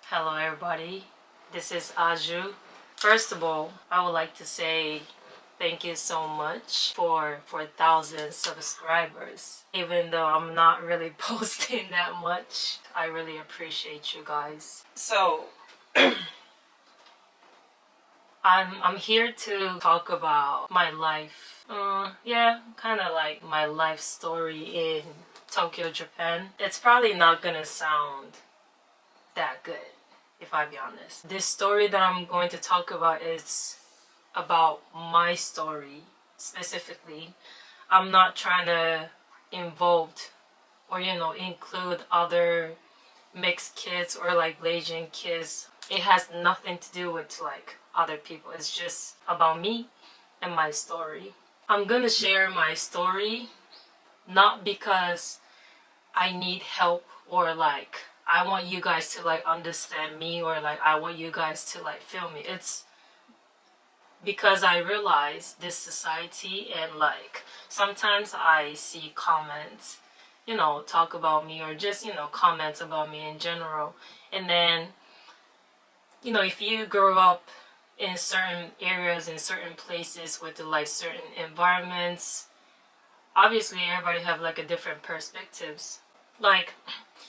Hello everybody, this is Aju. First of all, I would like to say thank you so much for 1,000 subscribers. Even though I'm not really posting that much, I really appreciate you guys. So I'm here to talk about my life. Yeah, kind of like my life story in Tokyo, Japan. It's probably not gonna sound that good, if I be honest. This story that I'm going to talk about is about my story specifically. I'm not trying to involve or include other mixed kids or like Asian kids. It has nothing to do with like other people. It's just about me and my story. I'm gonna share my story not because I need help or like I want you guys to like understand me or like I want you guys to like feel me. It's because I realize this society and like sometimes I see comments, talk about me or just, comments about me in general. And then, if you grow up in certain areas, in certain places with like certain environments, obviously everybody have like a different perspectives. Like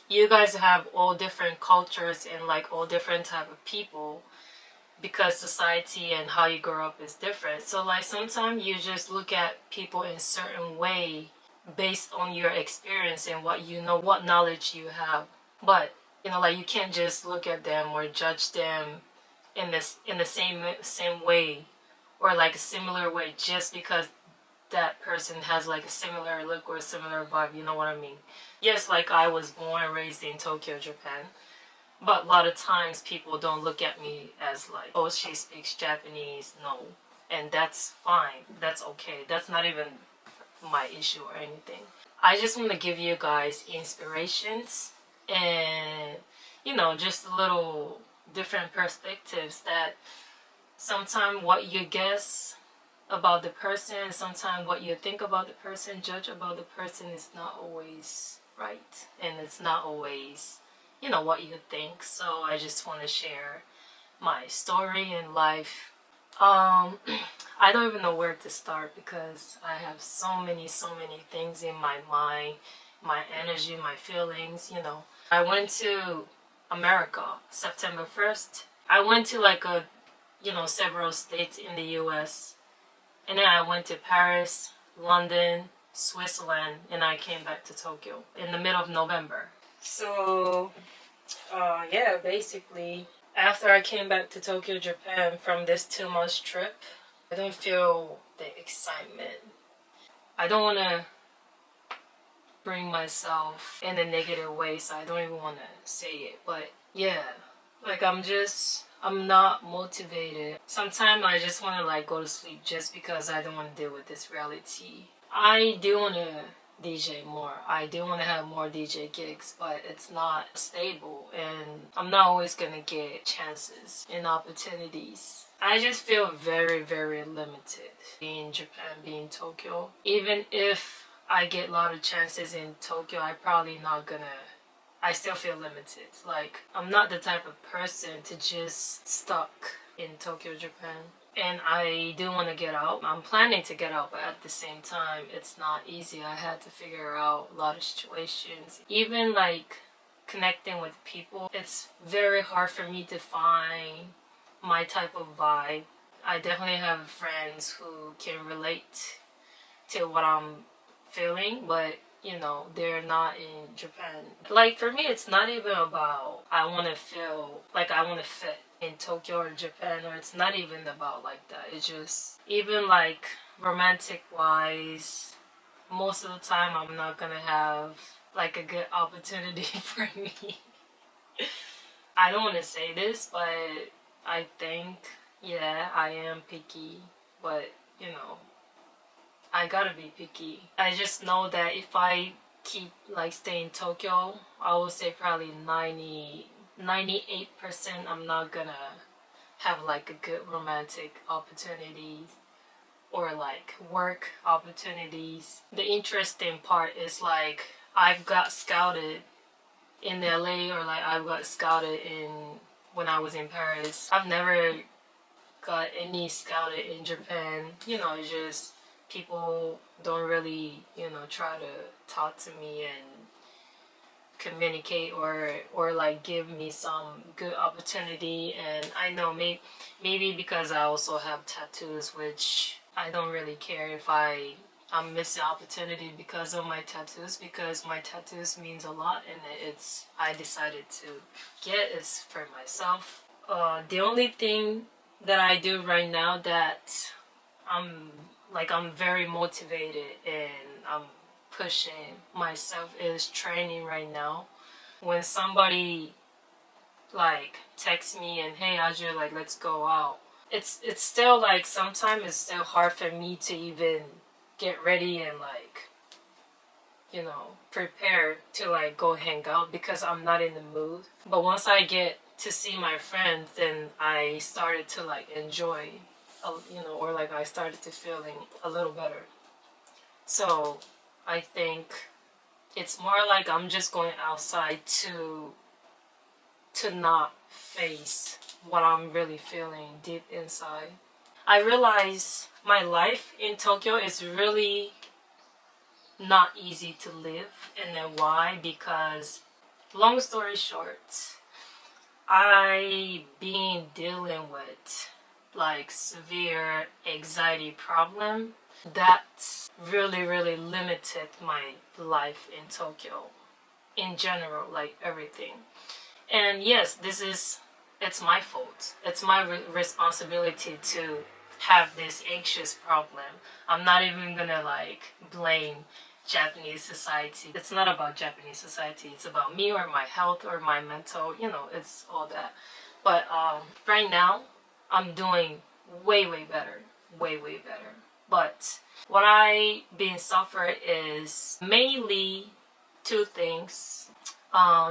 you guys have all different cultures and like all different type of people because society and how you grow up is different. So like sometimes you just look at people in a certain way based on your experience and what you know, what knowledge you have. But like you can't just look at them or judge them in the same way or like a similar way just because that person has like a similar look or a similar vibe, you know what I mean? Yes, like I was born and raised in Tokyo, Japan, but a lot of times people don't look at me as like, oh, she speaks Japanese. No, and that's fine. That's okay. That's not even my issue or anything. I just want to give you guys inspirations and just a little different perspectives that sometimes what you guess about the person, sometimes what you think about the person, judge about the person is not always right. And it's not always, what you think. So I just want to share my story in life. I don't even know where to start because I have so many things in my mind, my energy, my feelings. I went to America September 1st. I went to like several states in the US. And then I went to Paris, London, Switzerland, and I came back to Tokyo in the middle of November. So, yeah, basically, after I came back to Tokyo, Japan from this 2 month trip, I don't feel the excitement. I don't want to bring myself in a negative way, so I don't even want to say it. But yeah, like I'm not motivated. Sometimes I just want to like go to sleep just because I don't want to deal with this reality. I do want to DJ more. I do want to have more DJ gigs, but it's not stable and I'm not always going to get chances and opportunities. I just feel very limited being Japan, being Tokyo. Even if I get a lot of chances in Tokyo, I still feel limited. Like, I'm not the type of person to just stuck in Tokyo, Japan. And I do want to get out. I'm planning to get out, but at the same time, it's not easy. I had to figure out a lot of situations. Even like connecting with people, it's very hard for me to find my type of vibe. I definitely have friends who can relate to what I'm feeling, but they're not in Japan. Like for me, it's not even about I want to feel like I want to fit in Tokyo or Japan, or it's not even about like that. It's just even like romantic wise, most of the time I'm not gonna have like a good opportunity for me. I don't want to say this, but I think yeah, I am picky, but I gotta be picky. I just know that if I keep like staying in Tokyo, I would say probably 98% I'm not gonna have like a good romantic opportunity. or like work opportunities. The interesting part is like I've got scouted in LA, or like I've got scouted in when I was in Paris. I've never got any scouted in Japan. It's just people don't really, try to talk to me and communicate or like give me some good opportunity. And I know maybe because I also have tattoos, which I don't really care if I'm missing opportunity because of my tattoos, because my tattoos means a lot, and I decided to get it's for myself. The only thing that I do right now that I'm very motivated and I'm pushing myself is training right now. When somebody like texts me and, hey Aju, like let's go out, it's still like sometimes it's still hard for me to even get ready and like prepare to like go hang out because I'm not in the mood. But once I get to see my friends, then I started to like enjoy, or like I started to feeling a little better. So I think it's more like I'm just going outside to not face what I'm really feeling deep inside. I realize my life in Tokyo is really not easy to live. And then why? Because long story short, I been dealing with like severe anxiety problem that really limited my life in Tokyo in general, like everything. And yes, it's my fault. It's my responsibility to have this anxious problem. I'm not even gonna like blame Japanese society. It's not about Japanese society. It's about me or my health or my mental, it's all that. But right now, I'm doing way better. Way better. But what I been suffering is mainly two things.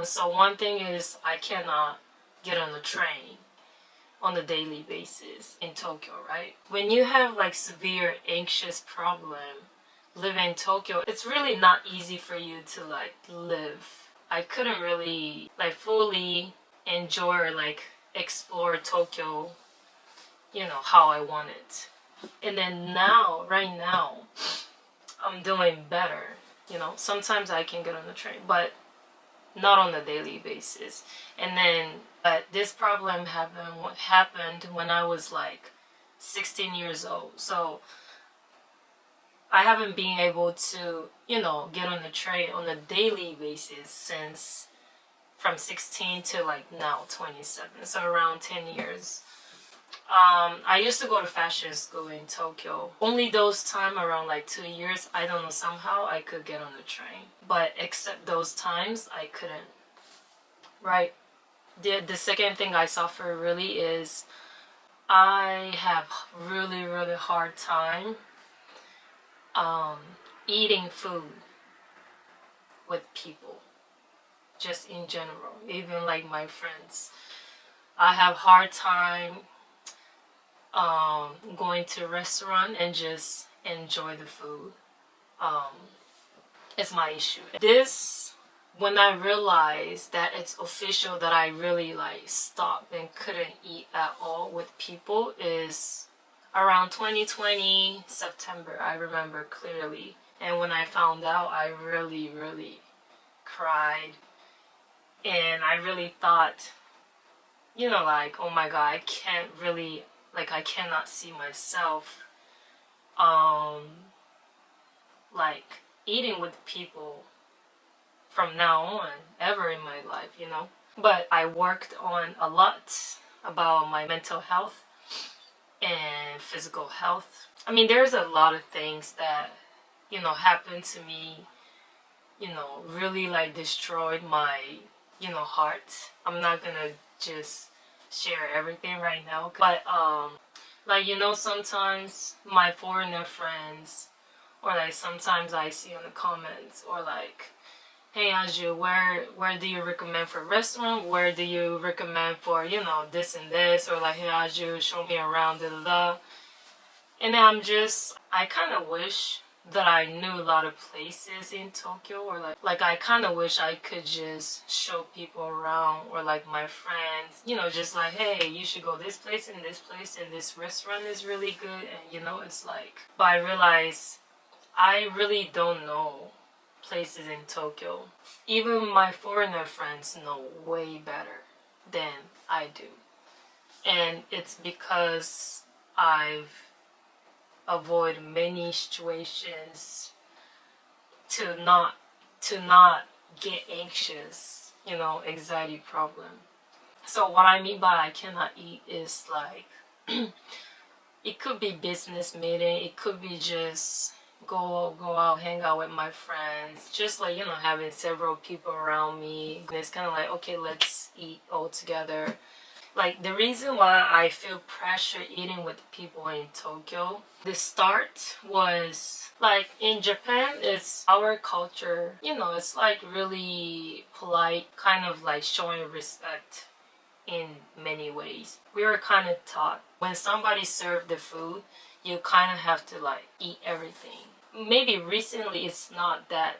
So one thing is I cannot get on the train on a daily basis in Tokyo, right? When you have like severe anxious problem living in Tokyo, it's really not easy for you to like live. I couldn't really like fully enjoy or like explore Tokyo, how I want it. And then right now, I'm doing better. Sometimes I can get on the train, but not on a daily basis. And then, but this problem happened when I was like 16 years old. So I haven't been able to, get on the train on a daily basis since from 16 to like now 27. So around 10 years. I used to go to fashion school in Tokyo. Only those time around like 2 years, I don't know, somehow I could get on the train. But except those times, I couldn't. Right? The second thing I suffer really is I have really hard time eating food with people. Just in general. Even like my friends. I have hard time going to a restaurant and just enjoy the food. It's my issue. This, when I realized that it's official that I really like stopped and couldn't eat at all with people, is around 2020 September. I remember clearly. And when I found out, I really cried. And I really thought, like, oh my god, I can't really, like, I cannot see myself like eating with people from now on ever in my life. But I worked on a lot about my mental health and physical health. I mean, there's a lot of things that happened to me, really like destroyed my heart. I'm not gonna just share everything right now, but like sometimes my foreigner friends, or like sometimes I see in the comments, or like, hey Aju, where do you recommend for restaurant? Where do you recommend for this and this? Or like, hey Aju, show me around, da da da. And then I kind of wish that I knew a lot of places in Tokyo, or like I kind of wish I could just show people around, or like my friends, just like, hey, you should go this place and this place, and this restaurant is really good, and it's like, but I realize I really don't know places in Tokyo. Even my foreigner friends know way better than I do. And it's because I've avoided many situations to not get anxious, anxiety problem. So what I mean by I cannot eat is like it could be business meeting, it could be just go out, hang out with my friends, just like having several people around me. And it's kind of like, okay, let's eat all together. Like the reason why I feel pressure eating with people in Tokyo, the start was like in Japan, it's our culture, it's like really polite, kind of like showing respect in many ways. We were kind of taught when somebody served the food, you kind of have to like eat everything. Maybe recently it's not that,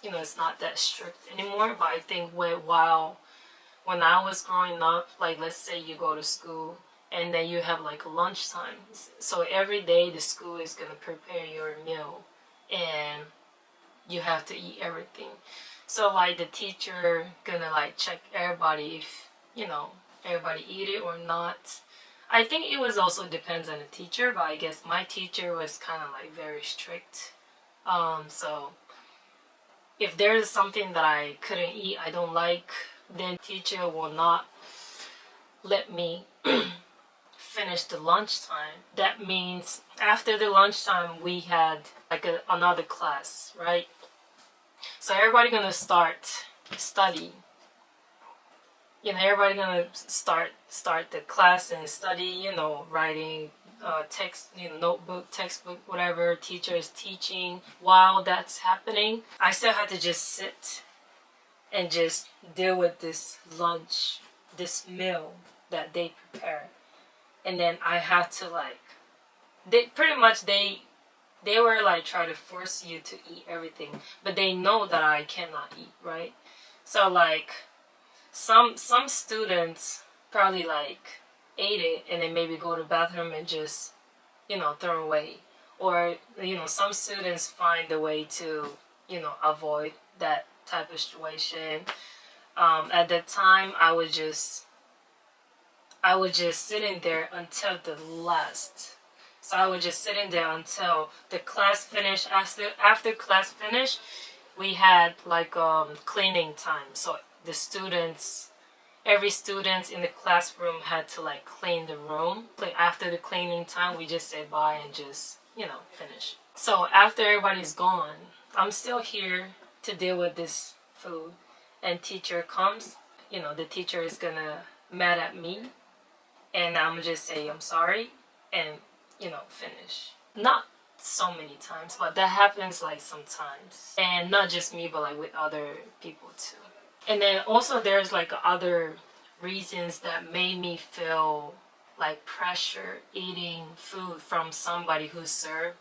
it's not that strict anymore, but I think when I was growing up, like let's say you go to school and then you have like lunchtime. So every day the school is gonna prepare your meal and you have to eat everything. So like the teacher gonna like check everybody if everybody eat it or not. I think it was also depends on the teacher, but I guess my teacher was kind of like very strict. So if there's something that I couldn't eat, I don't like, then teacher will not let me finish the lunchtime. That means after the lunchtime we had like another class, right? So everybody gonna start study. Everybody gonna start the class and study. Writing text, notebook, textbook, whatever teacher is teaching. While that's happening, I still had to just sit and just deal with this lunch, this meal that they prepare. And then I had to like, they were like try to force you to eat everything, but they know that I cannot eat, right? So like some students probably like ate it and then maybe go to the bathroom and just throw away, or some students find a way to avoid that type of situation. At that time I was just sitting there until the last. So I was just sitting there until the class finished. After class finished, we had like cleaning time. So the students, every student in the classroom had to like clean the room. Like after the cleaning time, we just say bye and just finish. So after everybody's gone, I'm still here to deal with this food, and teacher comes. The teacher is gonna mad at me, and I'm just say I'm sorry and finish. Not so many times, but that happens like sometimes, and not just me but like with other people too. And then also there's like other reasons that made me feel like pressure eating food from somebody who served.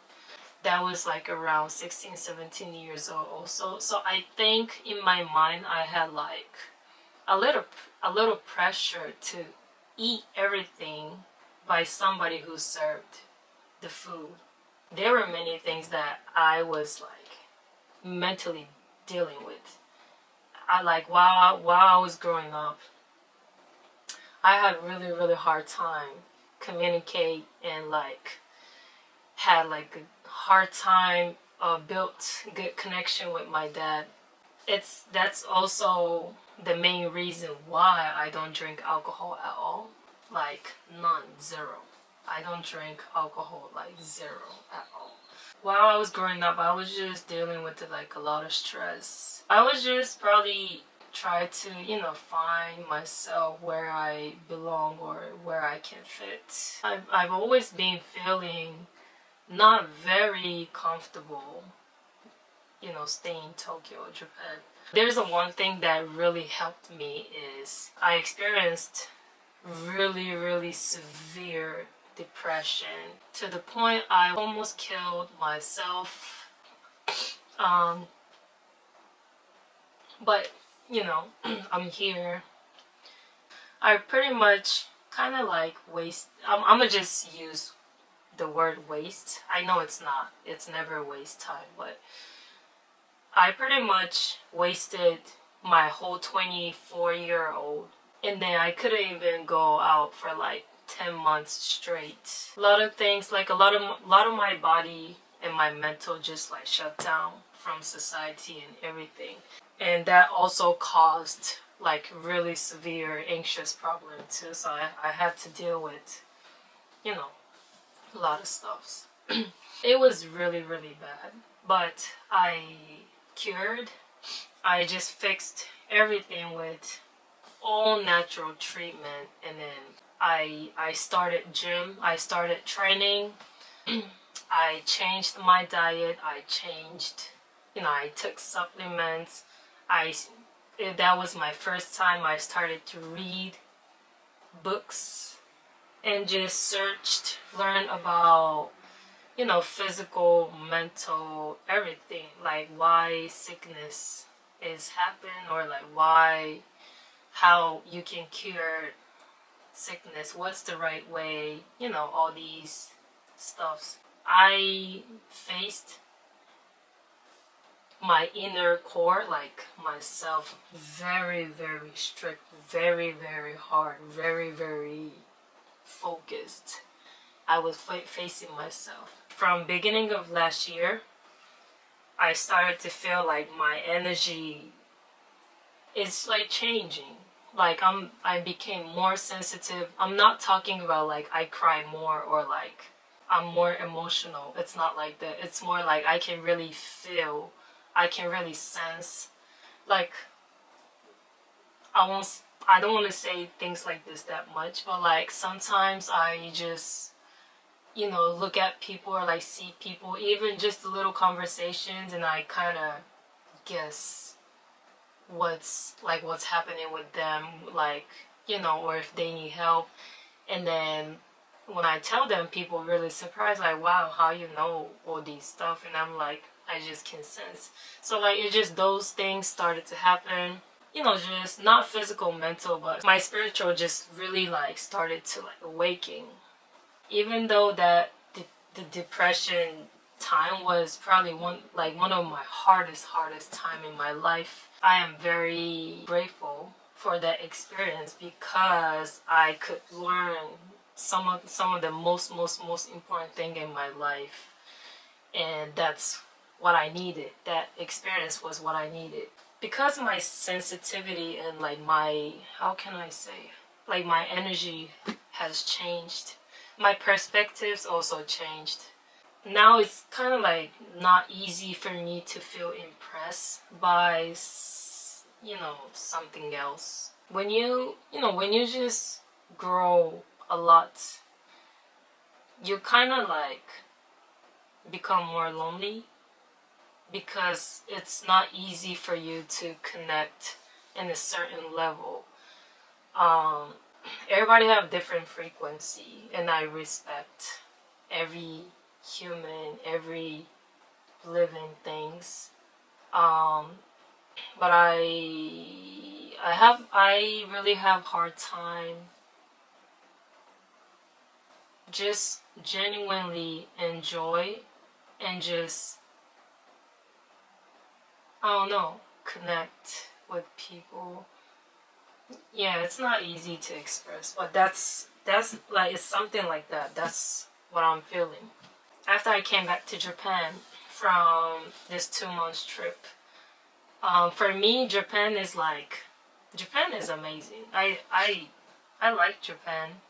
That was like around 16, 17 years old also. So I think in my mind I had like a little pressure to eat everything by somebody who served the food. There were many things that I was like mentally dealing with. I like while I was growing up, I had really hard time communicate, and like had like a hard time built good connection with my dad. That's also the main reason why I don't drink alcohol at all. Like none, zero. I don't drink alcohol like zero at all. While I was growing up, I was just dealing with like a lot of stress. I was just probably try to find myself where I belong or where I can fit. I've always been feeling not very comfortable staying in Tokyo, Japan. There's one thing that really helped me is I experienced really severe depression to the point I almost killed myself. But you know, I'm here. I pretty much kind of like waste. I'm gonna just use the word waste. I know it's not. It's never waste time, but I pretty much wasted my whole 24-year-old, and then I couldn't even go out for like 10 months straight. A lot of things, like a lot of my body and my mental just like shut down from society and everything, and that also caused like really severe anxious problem too. So I had to deal with, you know, a lot of stuff. It was really, really bad, but I cured. I just fixed everything with all natural treatment, and then I started gym. I started training. I changed my diet. I changed, I took supplements. That was my first time I started to read books and just searched, learned about, physical, mental, everything, like why sickness is happening, or like how you can cure sickness, what's the right way, all these stuffs. I faced my inner core, like myself, very, very strict, very, very hard, very, very focused. I was facing myself. From beginning of last year, I started to feel like my energy is like changing. Like I became more sensitive. I'm not talking about like I cry more or like I'm more emotional. It's not like that. It's more like I can really feel, I can really sense. Like I don't want to say things like this that much, but like sometimes I just look at people or like see people, even just the little conversations, and I kind of guess what's happening with them, like, or if they need help. And then when I tell them, people really surprised, like, wow, how you know all these stuff? And I'm like, I just can sense. So like it just, those things started to happen, just not physical, mental, but my spiritual just really like started to like awaken. Even though that the depression time was probably one of my hardest time in my life, I am very grateful for that experience, because I could learn some of the most important thing in my life, and that's what I needed. That experience was what I needed, because my sensitivity and like my, how can I say, like my energy has changed. My perspectives also changed. Now it's kind of like not easy for me to feel impressed by, something else. When when you just grow a lot, you kind of like become more lonely, because it's not easy for you to connect in a certain level. Everybody have different frequency, and I respect every human, every living things. But I really have hard time just genuinely enjoy and just, I don't know, connect with people. Yeah, it's not easy to express, but that's like, it's something like that. That's what I'm feeling. After I came back to Japan from this 2 months trip, for me, Japan is amazing. I like Japan.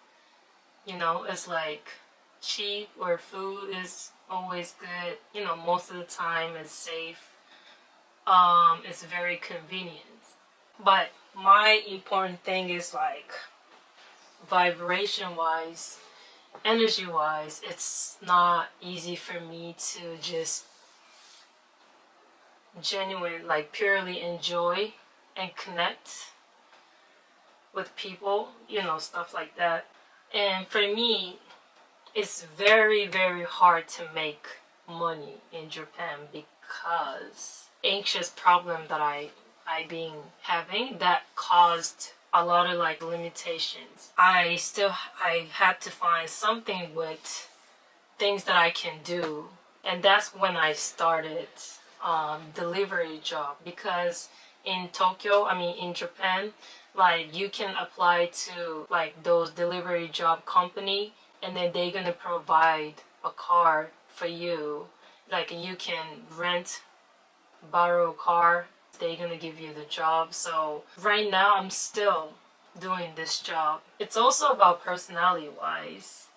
It's like cheap, where food is always good. Most of the time it's safe. It's very convenient. But my important thing is like vibration wise, energy wise, it's not easy for me to just genuine, like purely enjoy and connect with people, stuff like that. And for me, it's very, very hard to make money in Japan because anxious problem that I been having that caused a lot of like limitations. I had to find something with things that I can do, and that's when I started delivery job. Because in Tokyo, I mean in Japan, like you can apply to like those delivery job company, and then they're gonna provide a car for you. Like you can rent, borrow a car. They're gonna give you the job. So right now I'm still doing this job. It's also about personality wise.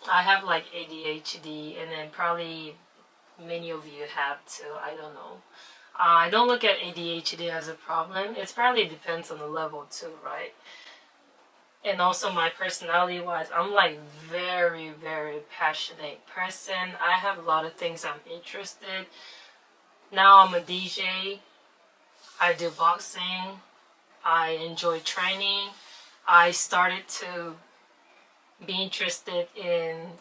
I have like ADHD, and then probably many of you have too. I don't know. I don't look at ADHD as a problem. It probably depends on the level too, right? And also my personality wise, I'm like very, very passionate person. I have a lot of things I'm interested. Now I'm a DJ. I do boxing. I enjoy training. I started to be interested in,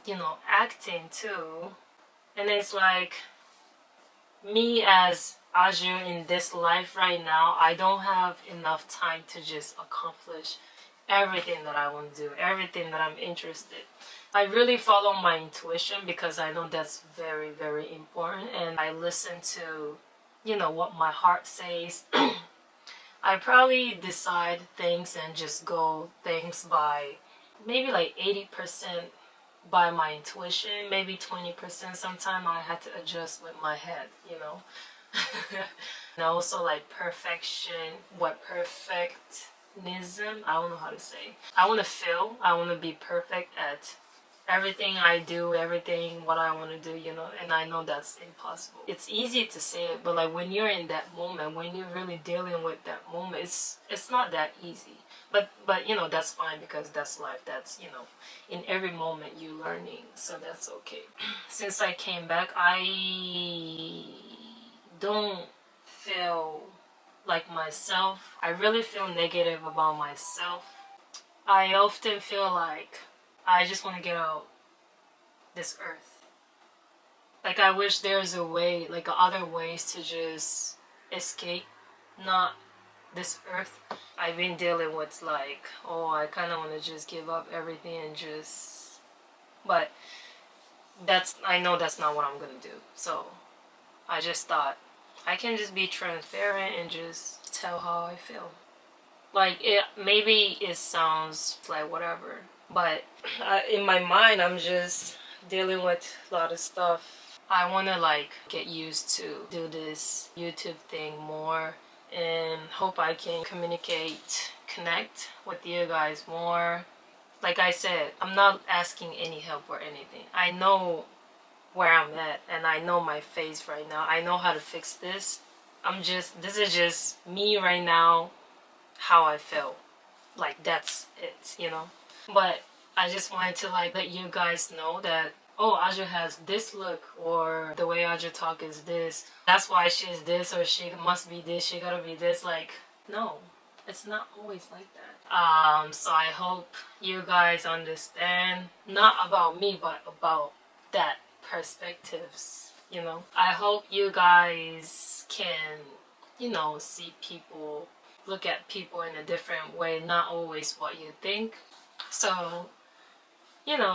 acting too. And it's like me as Aju in this life right now, I don't have enough time to just accomplish everything that I want to do, everything that I'm interested. I really follow my intuition because I know that's very, very important, and I listen to, what my heart says. I probably decide things and just go things by maybe like 80% by my intuition, maybe 20% sometimes I had to adjust with my head. And also like perfection, perfectionism, I don't know how to say. I want to be perfect at everything I do, everything what I want to do, and I know that's impossible. It's easy to say it, but like when you're in that moment, when you're really dealing with that moment, it's not that easy. But that's fine because that's life. That's in every moment you learning, so that's okay. Since I came back, I don't feel like myself. I really feel negative about myself. I often feel like I just want to get out this earth. Like I wish there's a way, like other ways to just escape, not this earth. I've been dealing with like, oh, I kind of want to just give up everything and just, but I know that's not what I'm gonna do. So I just thought I can just be transparent and just tell how I feel. Like maybe it sounds like whatever, but in my mind I'm just dealing with a lot of stuff. I want to like get used to do this YouTube thing more, and hope I can connect with you guys more. Like I said, I'm not asking any help or anything. I know where I'm at, and I know my face right now. I know how to fix this. This is just me right now, how I feel. Like that's it. But I just wanted to like let you guys know that, oh, Aja has this look, or the way Aja talk is this. That's why she's this, or she must be this, she gotta be this. Like, no, it's not always like that. So I hope you guys understand, not about me, but about that perspectives. I hope you guys can, see people, look at people in a different way, not always what you think. So,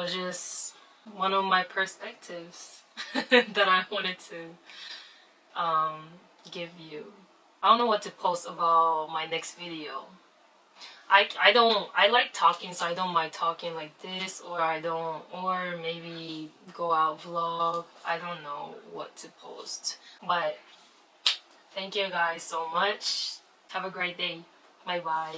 just one of my perspectives that I wanted to give you. I don't know what to post about my next video. I like talking, so I don't mind talking like this, or maybe go out vlog. I don't know what to post. But thank you guys so much. Have a great day. Bye bye.